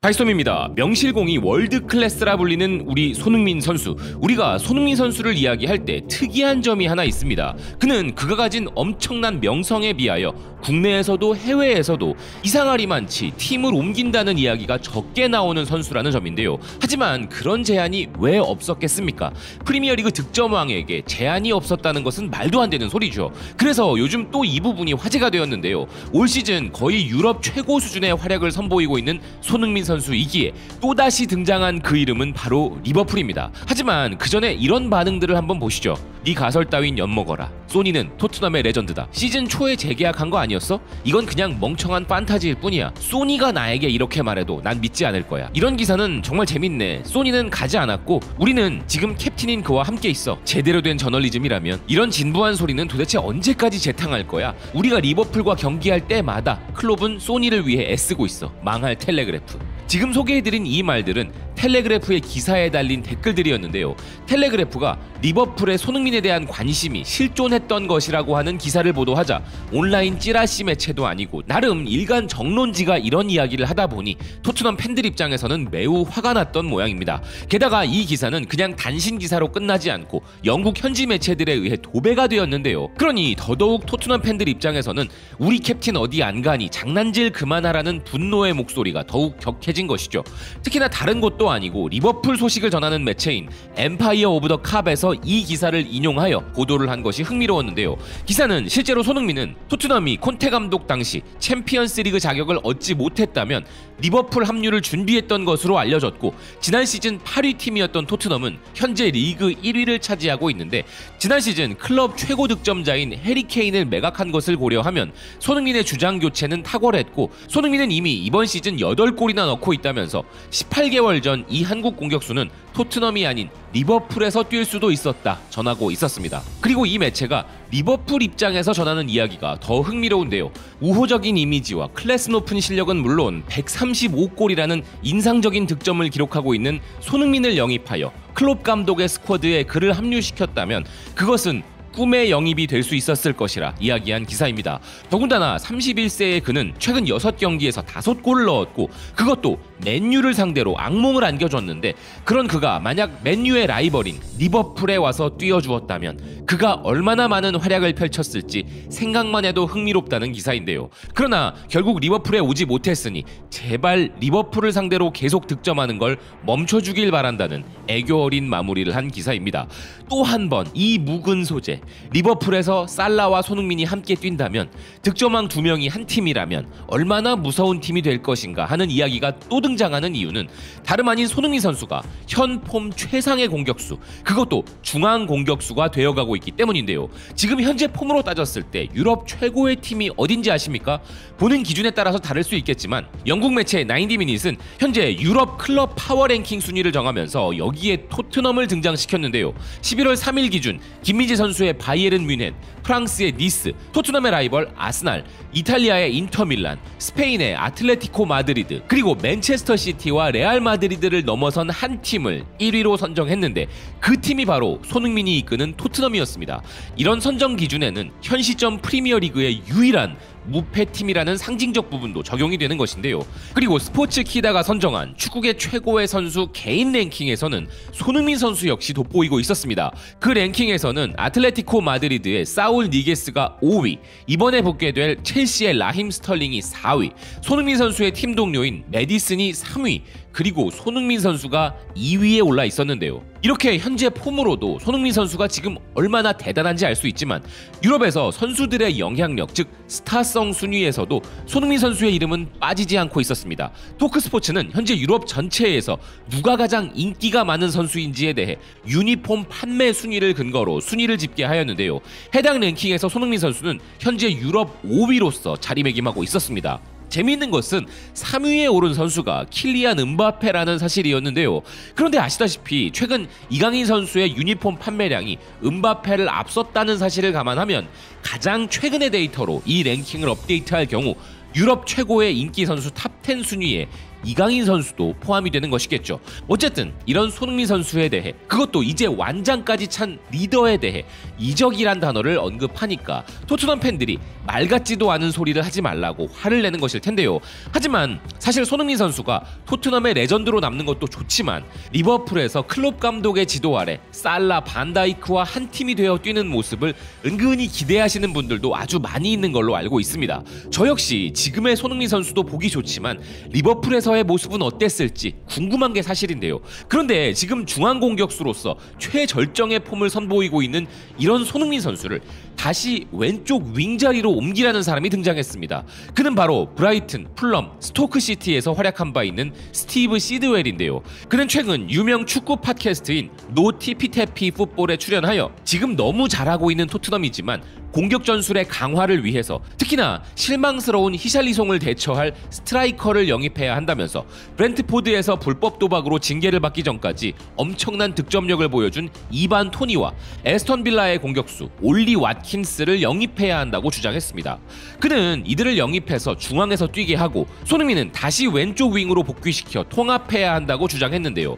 하이솜입니다. 명실공히 월드클래스라 불리는 우리 손흥민 선수. 우리가 손흥민 선수를 이야기할 때 특이한 점이 하나 있습니다. 그는 그가 가진 엄청난 명성에 비하여 국내에서도 해외에서도 이상하리만치 팀을 옮긴다는 이야기가 적게 나오는 선수라는 점인데요. 하지만 그런 제한이 왜 없었겠습니까? 프리미어리그 득점왕에게 제한이 없었다는 것은 말도 안 되는 소리죠. 그래서 요즘 또 이 부분이 화제가 되었는데요. 올 시즌 거의 유럽 최고 수준의 활약을 선보이고 있는 손흥민 선수이기에 또다시 등장한 그 이름은 바로 리버풀입니다. 하지만 그 전에 이런 반응들을 한번 보시죠. 네 가설 따윈 엿먹어라. 소니는 토트넘의 레전드다. 시즌 초에 재계약한 거 아니었어? 이건 그냥 멍청한 판타지일 뿐이야. 소니가 나에게 이렇게 말해도 난 믿지 않을 거야. 이런 기사는 정말 재밌네. 소니는 가지 않았고 우리는 지금 캡틴인 그와 함께 있어. 제대로 된 저널리즘이라면 이런 진부한 소리는 도대체 언제까지 재탕할 거야? 우리가 리버풀과 경기할 때마다 클롭은 소니를 위해 애쓰고 있어. 망할 텔레그래프. 지금 소개해드린 이 말들은 텔레그래프의 기사에 달린 댓글들이었는데요. 텔레그래프가 리버풀의 손흥민에 대한 관심이 실존했던 것이라고 하는 기사를 보도하자 온라인 찌라시 매체도 아니고 나름 일간 정론지가 이런 이야기를 하다 보니 토트넘 팬들 입장에서는 매우 화가 났던 모양입니다. 게다가 이 기사는 그냥 단신 기사로 끝나지 않고 영국 현지 매체들에 의해 도배가 되었는데요. 그러니 더더욱 토트넘 팬들 입장에서는 우리 캡틴 어디 안 가니 장난질 그만하라는 분노의 목소리가 더욱 격해진 것이죠. 특히나 다른 곳도 아니고 리버풀 소식을 전하는 매체인 엠파이어 오브 더 캅에서 이 기사를 인용하여 보도를 한 것이 흥미로웠는데요. 기사는 실제로 손흥민은 토트넘이 콘테 감독 당시 챔피언스리그 자격을 얻지 못했다면 리버풀 합류를 준비했던 것으로 알려졌고 지난 시즌 8위 팀이었던 토트넘은 현재 리그 1위를 차지하고 있는데 지난 시즌 클럽 최고 득점자인 해리 케인을 매각한 것을 고려하면 손흥민의 주장 교체는 탁월했고 손흥민은 이미 이번 시즌 8골이나 넣고 있다면서 18개월 전 이 한국 공격수는 토트넘이 아닌 리버풀에서 뛸 수도 있었다 전하고 있었습니다. 그리고 이 매체가 리버풀 입장에서 전하는 이야기가 더 흥미로운데요. 우호적인 이미지와 클래스 높은 실력은 물론 135골이라는 인상적인 득점을 기록하고 있는 손흥민을 영입하여 클롭 감독의 스쿼드에 그를 합류시켰다면 그것은 꿈의 영입이 될 수 있었을 것이라 이야기한 기사입니다. 더군다나 31세의 그는 최근 6경기에서 5골을 넣었고 그것도 맨유를 상대로 악몽을 안겨줬는데 그런 그가 만약 맨유의 라이벌인 리버풀에 와서 뛰어주었다면 그가 얼마나 많은 활약을 펼쳤을지 생각만 해도 흥미롭다는 기사인데요. 그러나 결국 리버풀에 오지 못했으니 제발 리버풀을 상대로 계속 득점하는 걸 멈춰주길 바란다는 애교 어린 마무리를 한 기사입니다. 또 한 번 이 묵은 소재 리버풀에서 살라와 손흥민이 함께 뛴다면 득점왕 2명이 한 팀이라면 얼마나 무서운 팀이 될 것인가 하는 이야기가 또 등장하는 이유는 다름 아닌 손흥민 선수가 현 폼 최상의 공격수 그것도 중앙 공격수가 되어가고 있기 때문인데요. 지금 현재 폼으로 따졌을 때 유럽 최고의 팀이 어딘지 아십니까? 보는 기준에 따라서 다를 수 있겠지만 영국 매체 90미닛은 현재 유럽 클럽 파워 랭킹 순위를 정하면서 여기에 토트넘을 등장시켰는데요. 11월 3일 기준 김민재 선수의 바이에른 뮌헨, 프랑스의 니스, 토트넘의 라이벌 아스날, 이탈리아의 인터밀란, 스페인의 아틀레티코 마드리드, 그리고 맨체스터 시티와 레알 마드리드를 넘어선 한 팀을 1위로 선정했는데 그 팀이 바로 손흥민이 이끄는 토트넘이었습니다. 이런 선정 기준에는 현 시점 프리미어리그의 유일한 무패팀이라는 상징적 부분도 적용이 되는 것인데요. 그리고 스포츠키다가 선정한 축구계 최고의 선수 개인 랭킹에서는 손흥민 선수 역시 돋보이고 있었습니다. 그 랭킹에서는 아틀레티코 마드리드의 사울 니게스가 5위, 이번에 붙게 될 첼시의 라힘 스털링이 4위, 손흥민 선수의 팀 동료인 메디슨이 3위, 그리고 손흥민 선수가 2위에 올라 있었는데요. 이렇게 현재 폼으로도 손흥민 선수가 지금 얼마나 대단한지 알 수 있지만 유럽에서 선수들의 영향력 즉 스타성 순위에서도 손흥민 선수의 이름은 빠지지 않고 있었습니다. 토크스포츠는 현재 유럽 전체에서 누가 가장 인기가 많은 선수인지에 대해 유니폼 판매 순위를 근거로 순위를 집계하였는데요. 해당 랭킹에서 손흥민 선수는 현재 유럽 5위로서 자리매김하고 있었습니다. 재미있는 것은 3위에 오른 선수가 킬리안 음바페라는 사실이었는데요. 그런데 아시다시피 최근 이강인 선수의 유니폼 판매량이 음바페를 앞섰다는 사실을 감안하면 가장 최근의 데이터로 이 랭킹을 업데이트할 경우 유럽 최고의 인기 선수 탑10 순위에 이강인 선수도 포함이 되는 것이겠죠. 어쨌든 이런 손흥민 선수에 대해, 그것도 이제 완장까지 찬 리더에 대해 이적이란 단어를 언급하니까 토트넘 팬들이 말 같지도 않은 소리를 하지 말라고 화를 내는 것일 텐데요. 하지만 사실 손흥민 선수가 토트넘의 레전드로 남는 것도 좋지만 리버풀에서 클롭 감독의 지도 아래 살라, 반다이크와 한 팀이 되어 뛰는 모습을 은근히 기대하시는 분들도 아주 많이 있는 걸로 알고 있습니다. 저 역시 지금의 손흥민 선수도 보기 좋지만 리버풀에서의 모습은 어땠을지 궁금한 게 사실인데요. 그런데 지금 중앙 공격수로서 최절정의 폼을 선보이고 있는 이런 손흥민 선수를 다시 왼쪽 윙 자리로 옮기라는 사람이 등장했습니다. 그는 바로 브라이튼, 풀럼, 스토크시티에서 활약한 바 있는 스티브 시드웰인데요. 그는 최근 유명 축구 팟캐스트인 노티피테피 풋볼에 출연하여 지금 너무 잘하고 있는 토트넘이지만 공격 전술의 강화를 위해서 특히나 실망스러운 히샬리송을 대처할 스트라이커를 영입해야 한다면서 브렌트포드에서 불법 도박으로 징계를 받기 전까지 엄청난 득점력을 보여준 이반 토니와 에스턴 빌라의 공격수 올리 왓킨스를 영입해야 한다고 주장했습니다. 그는 이들을 영입해서 중앙에서 뛰게 하고 손흥민은 다시 왼쪽 윙으로 복귀시켜 통합해야 한다고 주장했는데요.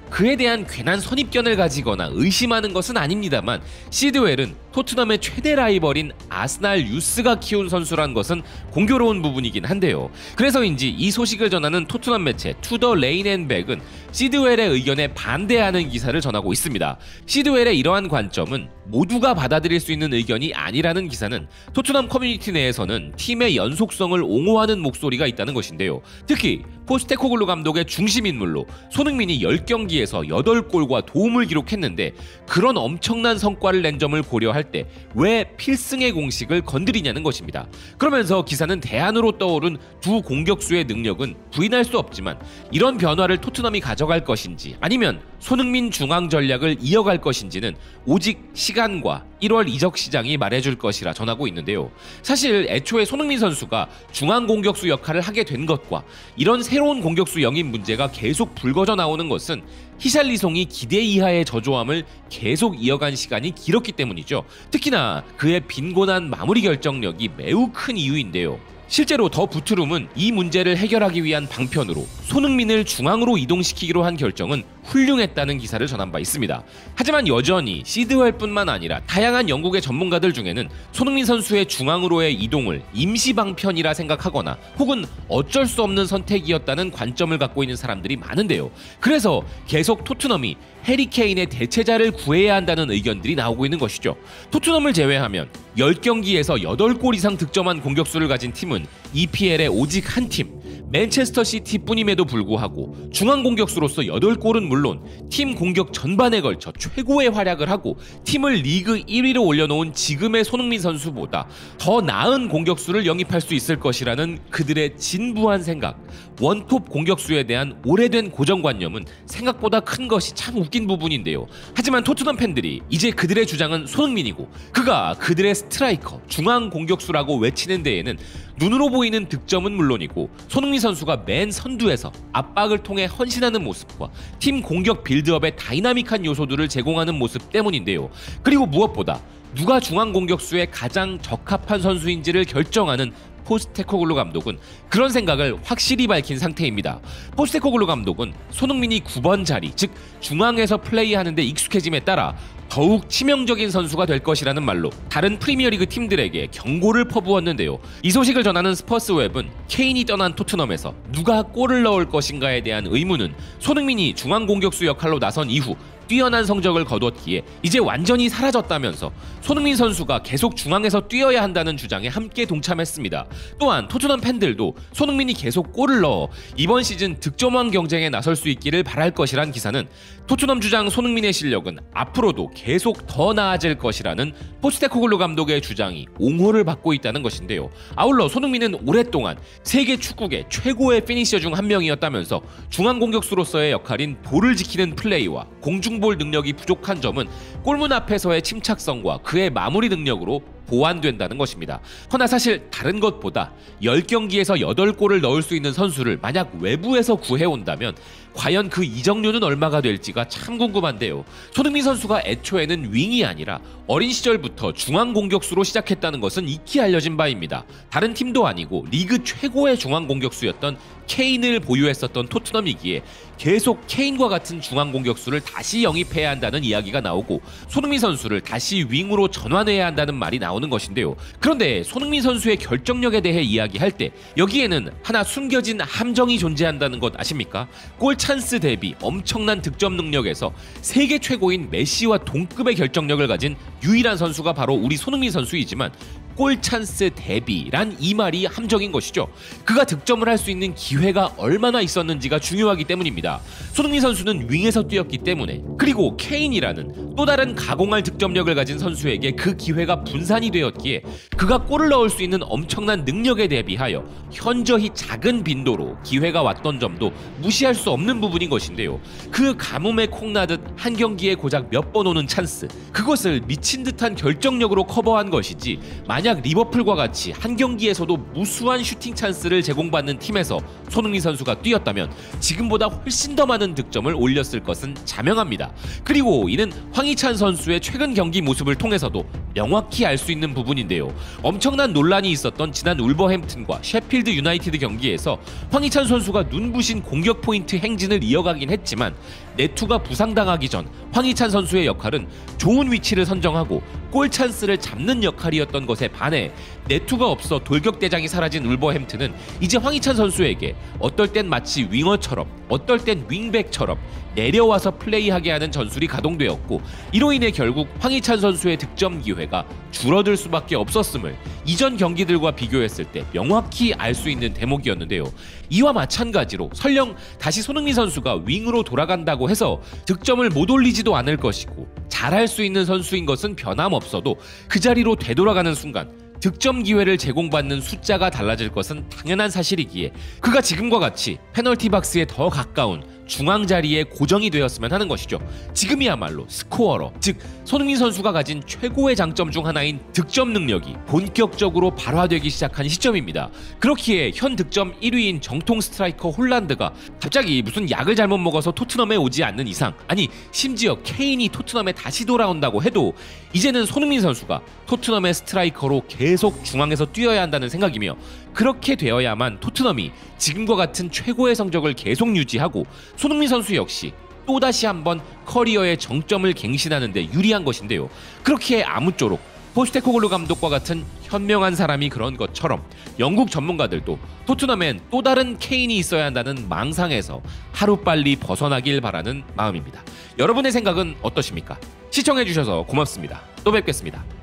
그에 대한 괜한 선입견을 가지거나 의심하는 것은 아닙니다만 시드웰은 토트넘의 최대 라이벌인 아스날 유스가 키운 선수란 것은 공교로운 부분이긴 한데요. 그래서인지 이 소식을 전하는 토트넘 매체 투더 레인 앤 백은 시드웰의 의견에 반대하는 기사를 전하고 있습니다. 시드웰의 이러한 관점은 모두가 받아들일 수 있는 의견이 아니라는 기사는 토트넘 커뮤니티 내에서는 팀의 연속성을 옹호하는 목소리가 있다는 것인데요. 특히 포스테코글루 감독의 중심 인물로 손흥민이 10경기에서 8골과 도움을 기록했는데 그런 엄청난 성과를 낸 점을 고려할 때 왜 필승의 공식을 건드리냐는 것입니다. 그러면서 기사는 대안으로 떠오른 두 공격수의 능력은 부인할 수 없지만 이런 변화를 토트넘이 가져갈 것인지 아니면 손흥민 중앙 전략을 이어갈 것인지는 오직 시간과 1월 이적 시장이 말해줄 것이라 전하고 있는데요. 사실 애초에 손흥민 선수가 중앙 공격수 역할을 하게 된 것과 이런 새로운 공격수 영입 문제가 계속 불거져 나오는 것은 히샬리송이 기대 이하의 저조함을 계속 이어간 시간이 길었기 때문이죠. 특히나 그의 빈곤한 마무리 결정력이 매우 큰 이유인데요. 실제로 더 부트룸은 이 문제를 해결하기 위한 방편으로 손흥민을 중앙으로 이동시키기로 한 결정은 훌륭했다는 기사를 전한 바 있습니다. 하지만 여전히 시드웰뿐만 아니라 다양한 영국의 전문가들 중에는 손흥민 선수의 중앙으로의 이동을 임시 방편이라 생각하거나 혹은 어쩔 수 없는 선택이었다는 관점을 갖고 있는 사람들이 많은데요. 그래서 계속 토트넘이 해리 케인의 대체자를 구해야 한다는 의견들이 나오고 있는 것이죠. 토트넘을 제외하면 10경기에서 8골 이상 득점한 공격수를 가진 팀은 EPL의 오직 한 팀, 맨체스터 시티뿐임에도 불구하고 중앙 공격수로서 8골은 물론 팀 공격 전반에 걸쳐 최고의 활약을 하고 팀을 리그 1위로 올려놓은 지금의 손흥민 선수보다 더 나은 공격수를 영입할 수 있을 것이라는 그들의 진부한 생각, 원톱 공격수에 대한 오래된 고정관념은 생각보다 큰 것이 참 웃긴 부분인데요. 하지만 토트넘 팬들이 이제 그들의 주장은 손흥민이고 그가 그들의 스트라이커, 중앙 공격수라고 외치는 데에는 눈으로 보이는 득점은 물론이고 손흥민 선수가 맨 선두에서 압박을 통해 헌신하는 모습과 팀 공격 빌드업의 다이나믹한 요소들을 제공하는 모습 때문인데요. 그리고 무엇보다 누가 중앙 공격수에 가장 적합한 선수인지를 결정하는 포스테코글루 감독은 그런 생각을 확실히 밝힌 상태입니다. 포스테코글루 감독은 손흥민이 9번 자리, 즉 중앙에서 플레이하는 데 익숙해짐에 따라 더욱 치명적인 선수가 될 것이라는 말로 다른 프리미어리그 팀들에게 경고를 퍼부었는데요. 이 소식을 전하는 스퍼스웹은 케인이 떠난 토트넘에서 누가 골을 넣을 것인가에 대한 의문은 손흥민이 중앙 공격수 역할로 나선 이후 뛰어난 성적을 거두었기에 이제 완전히 사라졌다면서 손흥민 선수가 계속 중앙에서 뛰어야 한다는 주장에 함께 동참했습니다. 또한 토트넘 팬들도 손흥민이 계속 골을 넣어 이번 시즌 득점왕 경쟁에 나설 수 있기를 바랄 것이란 기사는 토트넘 주장 손흥민의 실력은 앞으로도 계속 더 나아질 것이라는 포스테코글루 감독의 주장이 옹호를 받고 있다는 것인데요. 아울러 손흥민은 오랫동안 세계 축구계 최고의 피니셔 중 한 명이었다면서 중앙 공격수로서의 역할인 볼을 지키는 플레이와 공중볼 능력이 부족한 점은 골문 앞에서의 침착성과 그의 마무리 능력으로 보완된다는 것입니다. 허나 사실 다른 것보다 10경기에서 8골을 넣을 수 있는 선수를 만약 외부에서 구해온다면 과연 그 이적료는 얼마가 될지가 참 궁금한데요. 손흥민 선수가 애초에는 윙이 아니라 어린 시절부터 중앙 공격수로 시작했다는 것은 익히 알려진 바입니다. 다른 팀도 아니고 리그 최고의 중앙 공격수였던 케인을 보유했었던 토트넘이기에 계속 케인과 같은 중앙 공격수를 다시 영입해야 한다는 이야기가 나오고 손흥민 선수를 다시 윙으로 전환해야 한다는 말이 나오는 것인데요. 그런데 손흥민 선수의 결정력에 대해 이야기할 때 여기에는 하나 숨겨진 함정이 존재한다는 것 아십니까? 골 찬스 대비 엄청난 득점 능력에서 세계 최고인 메시와 동급의 결정력을 가진 유일한 선수가 바로 우리 손흥민 선수이지만 골 찬스 대비란 이 말이 함정인 것이죠. 그가 득점을 할 수 있는 기회가 얼마나 있었는지가 중요하기 때문입니다. 손흥민 선수는 윙에서 뛰었기 때문에, 그리고 케인이라는 또 다른 가공할 득점력을 가진 선수에게 그 기회가 분산이 되었기에 그가 골을 넣을 수 있는 엄청난 능력에 대비하여 현저히 작은 빈도로 기회가 왔던 점도 무시할 수 없는 부분인 것인데요. 그 가뭄에 콩나듯 한 경기에 고작 몇 번 오는 찬스, 그것을 미친 듯한 결정력으로 커버한 것이지, 만약 리버풀과 같이 한 경기에서도 무수한 슈팅 찬스를 제공받는 팀에서 손흥민 선수가 뛰었다면 지금보다 훨씬 더 많은 득점을 올렸을 것은 자명합니다. 그리고 이는 황희찬 선수의 최근 경기 모습을 통해서도 명확히 알 수 있는 부분인데요. 엄청난 논란이 있었던 지난 울버햄튼과 셰필드 유나이티드 경기에서 황희찬 선수가 눈부신 공격 포인트 행진을 이어가긴 했지만 네투가 부상당하기 전 황희찬 선수의 역할은 좋은 위치를 선정하고 골 찬스를 잡는 역할이었던 것에 반해 네투가 없어 돌격대장이 사라진 울버햄튼은 이제 황희찬 선수에게 어떨 땐 마치 윙어처럼 어떨 땐 윙백처럼 내려와서 플레이하게 하는 전술이 가동되었고, 이로 인해 결국 황희찬 선수의 득점 기회가 줄어들 수밖에 없었음을 이전 경기들과 비교했을 때 명확히 알 수 있는 대목이었는데요. 이와 마찬가지로 설령 다시 손흥민 선수가 윙으로 돌아간다고 해서 득점을 못 올리지도 않을 것이고 잘할 수 있는 선수인 것은 변함없어도 그 자리로 되돌아가는 순간 득점 기회를 제공받는 숫자가 달라질 것은 당연한 사실이기에 그가 지금과 같이 페널티 박스에 더 가까운 중앙 자리에 고정이 되었으면 하는 것이죠. 지금이야말로 스코어러, 즉 손흥민 선수가 가진 최고의 장점 중 하나인 득점 능력이 본격적으로 발화되기 시작한 시점입니다. 그렇기에 현 득점 1위인 정통 스트라이커 홀란드가 갑자기 무슨 약을 잘못 먹어서 토트넘에 오지 않는 이상, 아니 심지어 케인이 토트넘에 다시 돌아온다고 해도 이제는 손흥민 선수가 토트넘의 스트라이커로 계속 중앙에서 뛰어야 한다는 생각이며, 그렇게 되어야만 토트넘이 지금과 같은 최고의 성적을 계속 유지하고 손흥민 선수 역시 또다시 한번 커리어의 정점을 갱신하는 데 유리한 것인데요. 그렇게 아무쪼록 포스테코글루 감독과 같은 현명한 사람이 그런 것처럼 영국 전문가들도 토트넘엔 또 다른 케인이 있어야 한다는 망상에서 하루빨리 벗어나길 바라는 마음입니다. 여러분의 생각은 어떠십니까? 시청해주셔서 고맙습니다. 또 뵙겠습니다.